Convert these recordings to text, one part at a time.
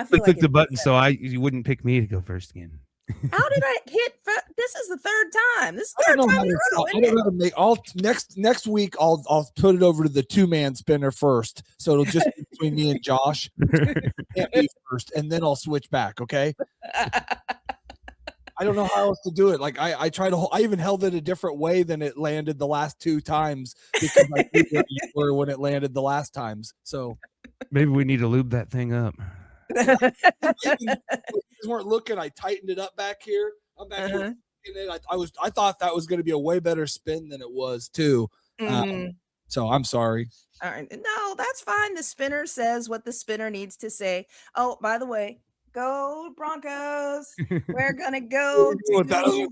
I feel like clicked it the button makes so sense. you wouldn't pick me to go first again. How did I hit? This is the third time. This is I the don't third know time how in to. a row, I isn't don't it? know how to make. I'll next week. I'll put it over to the 2-man spinner first, so it'll just be between me and Josh. Can't be first, and then I'll switch back. Okay. I don't know how else to do it. Like I try to. I even held it a different way than it landed the last 2 times because I knew where you were when it landed the last times. So Maybe we need to lube that thing up. you guys weren't looking. I tightened it up back here. I'm back here. I thought that was going to be a way better spin than it was too. So I'm sorry. All right. No, that's fine. The spinner says what the spinner needs to say. Oh, by the way, go Broncos. We're gonna go to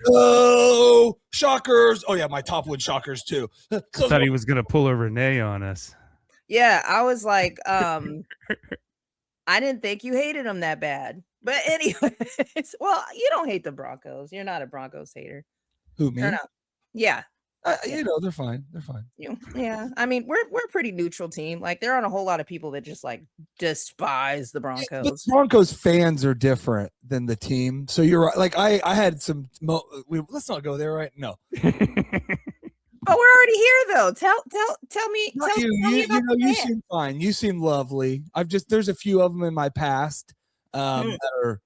Oh, shockers. Oh yeah, my top one shockers too. I thought he was gonna pull a Renee on us. Yeah, I was like, I didn't think you hated them that bad. But anyways, well, you don't hate the Broncos. You're not a Broncos hater. Who, me? Or not. Yeah. You know, they're fine. They're fine. Yeah. I mean, we're a pretty neutral team. Like there aren't a whole lot of people that just like despise the Broncos. But Broncos fans are different than the team. So you're right. Like I had some. Let's not go there, right? No. But we're already here, though. Tell me. Tell me about you seem fine. You seem lovely. There's a few of them in my past that are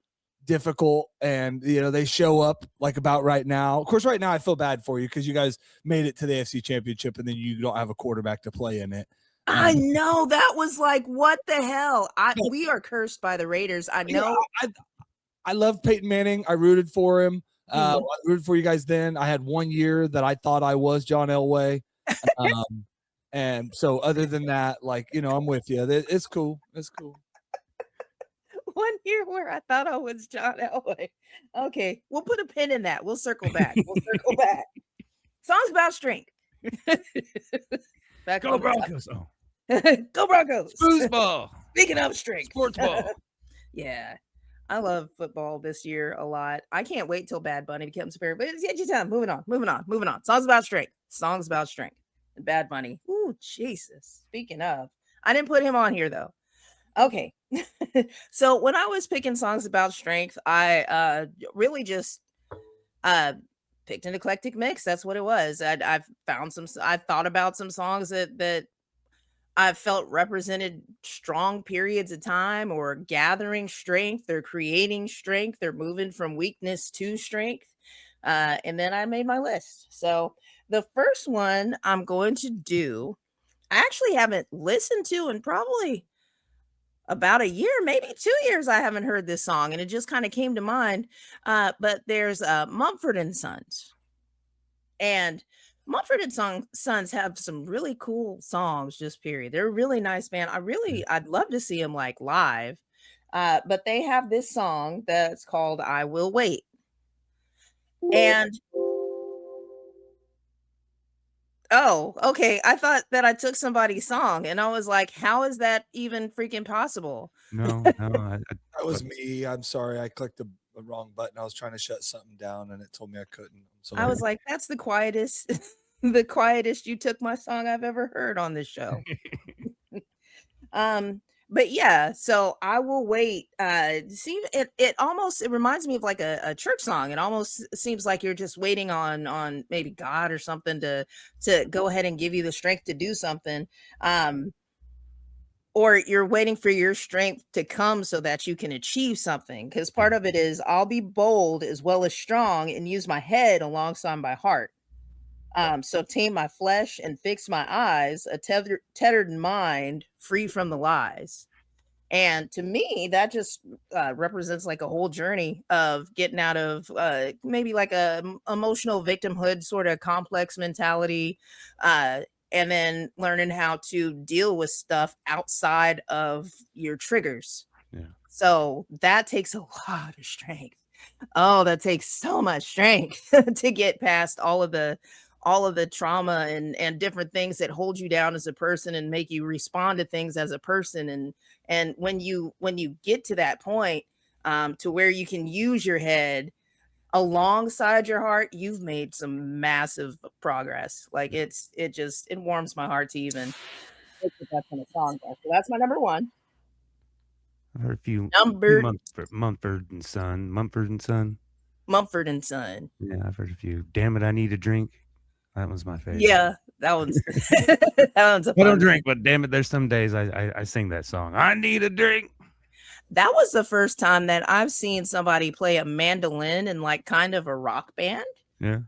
difficult, and they show up like about right now. Of course, right now I feel bad for you because you guys made it to the AFC Championship, and then you don't have a quarterback to play in it. I know that was like, what the hell? We are cursed by the Raiders. I know. I love Peyton Manning. I rooted for him. I rooted for you guys then. I had 1 year that I thought I was John Elway. And so other than that, I'm with you. It's cool. It's cool. 1 year where I thought I was John Elway. Okay. We'll put a pin in that. We'll circle back. Songs about strength. Go Broncos. Go Broncos. Foosball. Speaking of strength. Sports ball. Yeah. I love football this year a lot. I can't wait till Bad Bunny becomes a parent. But it's your time. Moving on. Songs about strength. And Bad Bunny. Ooh, Jesus. Speaking of, I didn't put him on here though. Okay. So when I was picking songs about strength, I really just picked an eclectic mix. That's what it was. I thought about some songs that I felt represented strong periods of time or gathering strength or creating strength or moving from weakness to strength. And then I made my list. So the first one I'm going to do, I actually haven't listened to in probably about a year, maybe 2 years. I haven't heard this song and it just kind of came to mind. But there's Mumford and Sons. And Mumford and Sons have some really cool songs, just period. They're a really nice band. I'd love to see them like live. But they have this song that's called I Will Wait. And oh, okay. I thought that I took somebody's song and I was like, how is that even freaking possible? No. That was me. I'm sorry. I clicked the wrong button. I was trying to shut something down and it told me I couldn't. I was like, that's the quietest, the quietest you took my song I've ever heard on this show. But yeah, so I Will Wait. It reminds me of like a church song. It almost seems like you're just waiting on maybe God or something to go ahead and give you the strength to do something. Or you're waiting for your strength to come so that you can achieve something. Because part of it is I'll be bold as well as strong and use my head alongside my heart. So tame my flesh and fix my eyes, a tethered mind free from the lies. And to me, that just represents like a whole journey of getting out of maybe like a emotional victimhood sort of complex mentality, and then learning how to deal with stuff outside of your triggers. Yeah. So that takes a lot of strength. Oh, that takes so much strength to get past all of the trauma and different things that hold you down as a person and make you respond to things as a person. And when you get to that point, to where you can use your head alongside your heart, you've made some massive progress. Like it warms my heart to even look at that kind of song. So that's my number one. I've heard a few Number Mumford and Son. Mumford and Son. Mumford and Son. Yeah, I've heard a few. Damn it, I need a drink. That was my favorite. Yeah, that one's that one's a I don't fun drink, but damn it, there's some days I sing that song. I need a drink. That was the first time that I've seen somebody play a mandolin in like kind of a rock band. Yeah.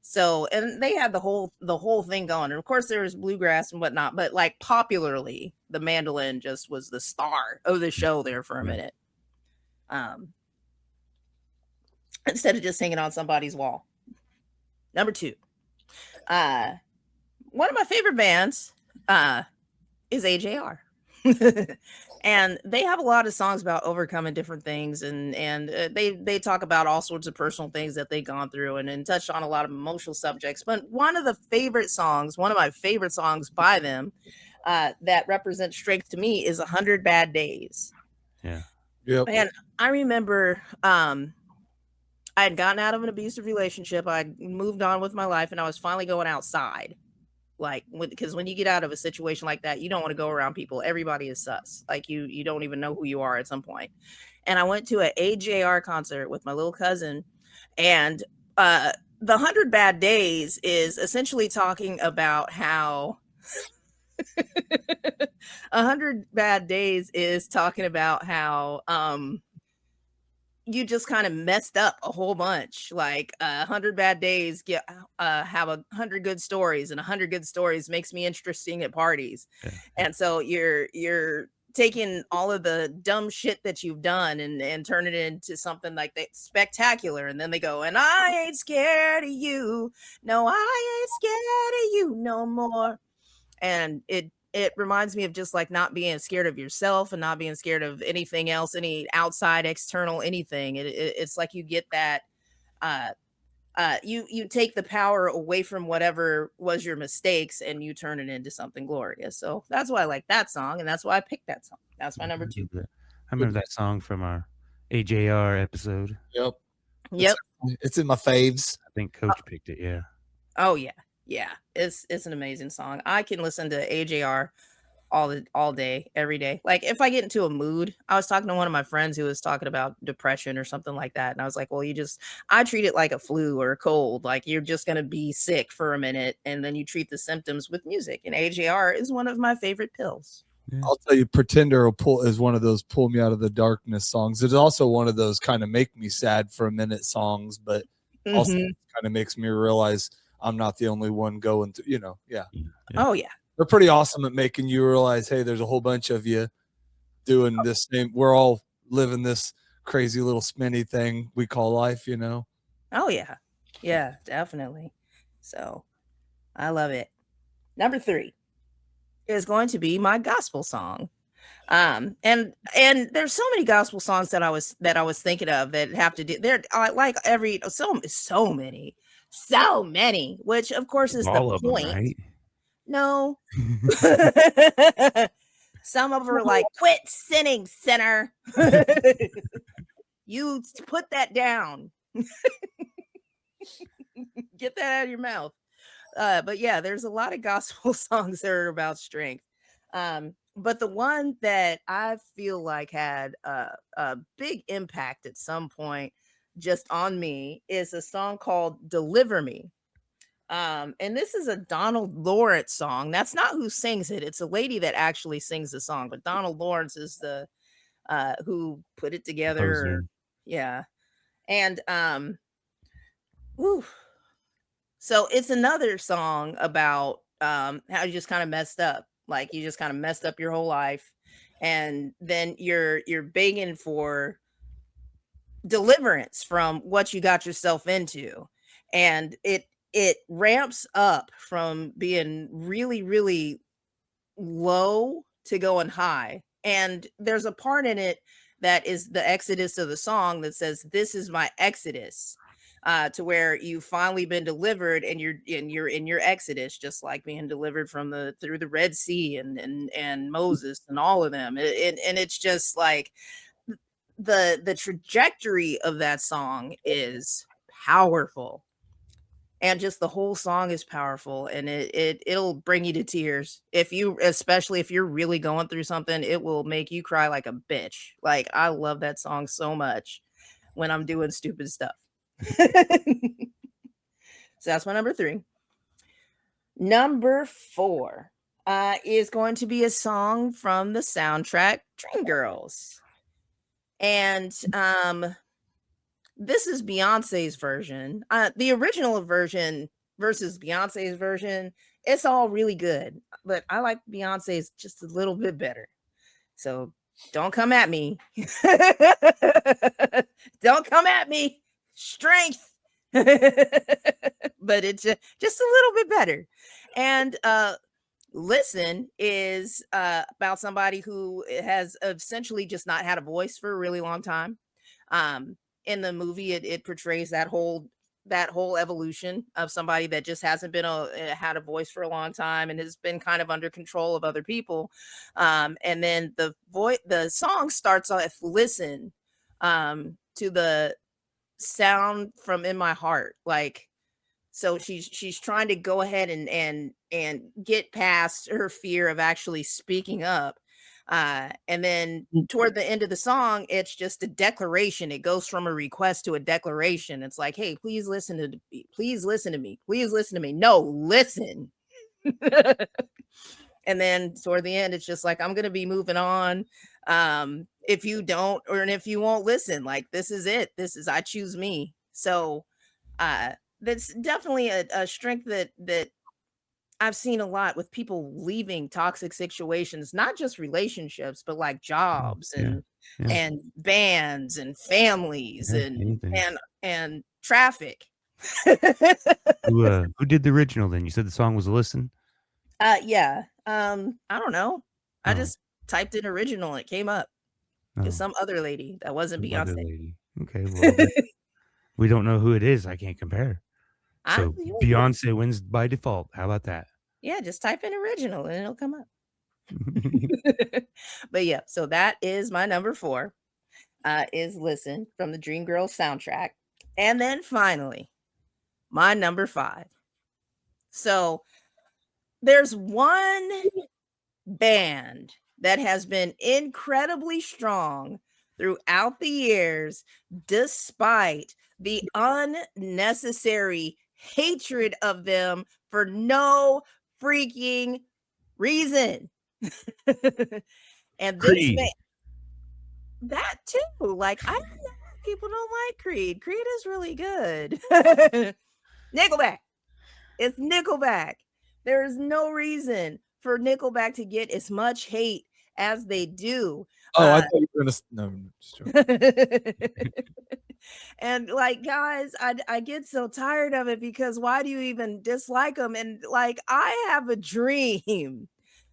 So and they had the whole thing going. And of course there was bluegrass and whatnot, but like popularly the mandolin just was the star of the show there for a minute. Instead of just hanging on somebody's wall. Number two. One of my favorite bands is AJR. And they have a lot of songs about overcoming different things, and they talk about all sorts of personal things that they've gone through and touched on a lot of emotional subjects. But one of my favorite songs by them that represents strength to me is 100 Bad Days. Yeah. Yep. And I remember I had gotten out of an abusive relationship. I moved on with my life, and I was finally going outside. Like, because when you get out of a situation like that, you don't want to go around people. Everybody is sus. Like you don't even know who you are at some point. And I went to an AJR concert with my little cousin, and the 100 Bad Days is essentially talking about how 100 Bad Days is talking about how you just kind of messed up a whole bunch. Like 100 bad days have 100 good stories, and 100 good stories makes me interesting at parties. Yeah. And so you're taking all of the dumb shit that you've done and turn it into something like that spectacular. And then they go, and I ain't scared of you. No, I ain't scared of you no more. And it reminds me of just like not being scared of yourself and not being scared of anything else, any outside, external, anything. It's like you get that, you take the power away from whatever was your mistakes and you turn it into something glorious. So that's why I like that song, and that's why I picked that song. That's my number two. I remember that song from our AJR episode. Yep. Yep. It's in my faves. I think Coach picked it. Yeah. Oh yeah. Yeah, it's an amazing song. I can listen to AJR all day, every day. Like if I get into a mood, I was talking to one of my friends who was talking about depression or something like that. And I was like, well, I treat it like a flu or a cold. Like you're just going to be sick for a minute and then you treat the symptoms with music. And AJR is one of my favorite pills. Yeah. I'll tell you, Pretender is one of those pull me out of the darkness songs. It's also one of those kind of make me sad for a minute songs, but also kind of makes me realize I'm not the only one going through, yeah. Oh, yeah. They're pretty awesome at making you realize, hey, there's a whole bunch of you doing this thing. We're all living this crazy little spinny thing we call life, Oh, yeah. Yeah, definitely. So I love it. Number 3 is going to be my gospel song. And there's so many gospel songs that I was thinking of that have to do there. Like so many, which of course is all the of point. Them, right? No. Some of them are like, quit sinning, sinner. You put that down. Get that out of your mouth. But yeah, there's a lot of gospel songs that are about strength. But the one that I feel like had a big impact at some point just on me is a song called Deliver Me. And this is a Donald Lawrence song. That's not who sings it. It's a lady that actually sings the song, but Donald Lawrence is the who put it together. Yeah. And so it's another song about how you just kind of messed up. Like you just kind of messed up your whole life. And then you're begging for deliverance from what you got yourself into. And it ramps up from being really, really low to going high. And there's a part in it that is the exodus of the song that says, "This is my exodus," to where you've finally been delivered and you're in your exodus, just like being delivered through the Red Sea and Moses and all of them. And it's just like the trajectory of that song is powerful. and just the whole song is powerful, and it'll bring you to tears. Especially if you're really going through something, it will make you cry like a bitch. Like, I love that song so much when I'm doing stupid stuff. So that's my number 3. Number 4 is going to be a song from the soundtrack Dreamgirls. And this is Beyonce's version. The original version versus Beyonce's version, it's all really good, but I like Beyonce's just a little bit better. So don't come at me. Don't come at me. Strength. But it's just a little bit better. And Listen is about somebody who has essentially just not had a voice for a really long time. In the movie, it portrays that whole evolution of somebody that just hasn't been had a voice for a long time and has been kind of under control of other people. And then the song starts off, listen to the sound from In My Heart, like, so she's trying to go ahead and get past her fear of actually speaking up. And then toward the end of the song, it's just a declaration. It goes from a request to a declaration. It's like, hey, please listen to me. Please listen to me. Please listen to me. No, listen. And then toward the end, it's just like, I'm going to be moving on. If you don't, or if you won't listen, like, this is it. I choose me. So that's definitely a strength that I've seen a lot with people leaving toxic situations, not just relationships, but like jobs and bands and families and traffic. Who did the original then? You said the song was Listen? Yeah. I don't know. I Oh. just typed in original and it came up. Oh, It's some other lady that wasn't some other Beyonce. lady. Okay, well, then we don't know who it is. I can't compare. So Beyonce wins by default. How about that? Yeah, just type in original and it'll come up. But yeah, so that is my number 4, is Listen from the Dreamgirls soundtrack. And then finally, my number 5. So there's one band that has been incredibly strong throughout the years, despite the unnecessary hatred of them for no freaking reason. And this Creed. that too, like, I don't know why people don't like Creed. Creed is really good. Nickleback. It's Nickleback. There is no reason for Nickleback to get as much hate as they do. Oh, I thought you were gonna. No, just joking. And like, guys, I get so tired of it, because why do you even dislike them? And like, I have a dream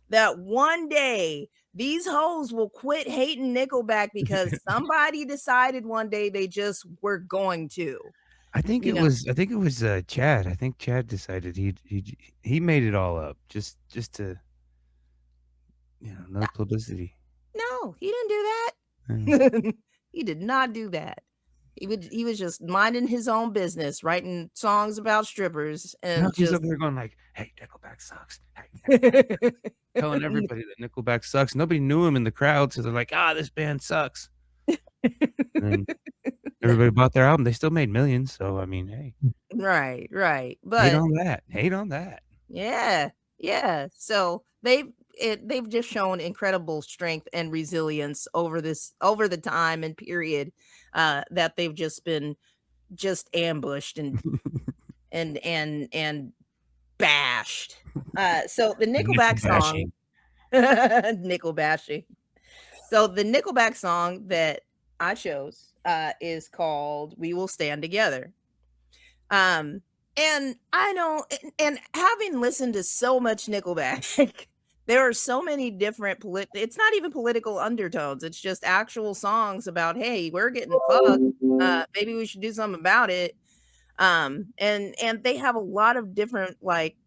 that one day these hoes will quit hating Nickleback because somebody decided one day they just were going to. I think it was Chad. I think Chad decided he made it all up just to, no publicity. No, he didn't do that. Yeah. He did not do that. He was just minding his own business, writing songs about strippers, and He's just up there going like, "Hey, Nickleback sucks." Hey, telling everybody that Nickleback sucks. Nobody knew him in the crowd, so they're like, "This band sucks." And everybody bought their album. They still made millions. So I mean, hey, right. But hate on that. Yeah. So they've just shown incredible strength and resilience over the time and period that they've just been ambushed and bashed. So the Nickelback song, nickel bashing. So the Nickelback song that I chose is called "We Will Stand Together." And I know, and having listened to so much Nickelback, there are so many different it's not even political undertones. It's just actual songs about, hey, we're getting fucked. Maybe we should do something about it. And they have a lot of different like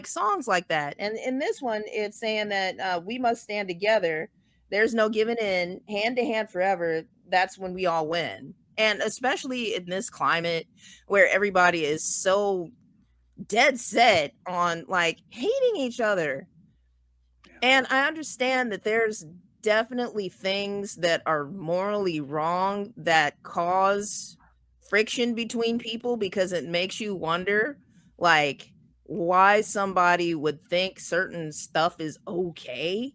songs like that. And in this one, it's saying that we must stand together. There's no giving in, hand to hand forever. That's when we all win. And especially in this climate where everybody is so dead set on like hating each other. And I understand that there's definitely things that are morally wrong that cause friction between people because it makes you wonder like why somebody would think certain stuff is okay.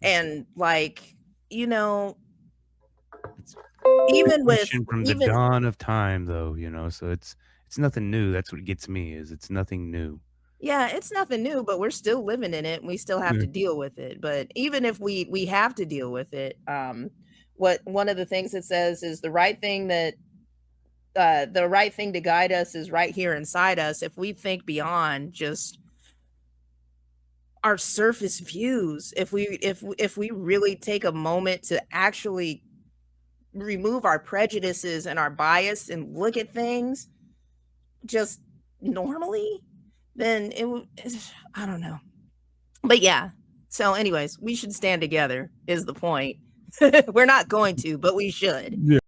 And like, you know, even with Question from the even dawn of time, though, so it's nothing new. That's what gets me, is it's nothing new. yeah, it's nothing new, but we're still living in it and we still have to deal with it. But even if we have to deal with it, what one of the things it says is the right thing to guide us is right here inside us. If we think beyond just our surface views, if we really take a moment to actually remove our prejudices and our bias and look at things just normally, then I don't know. But yeah. So anyways, we should stand together is the point. We're not going to, but we should. Yeah.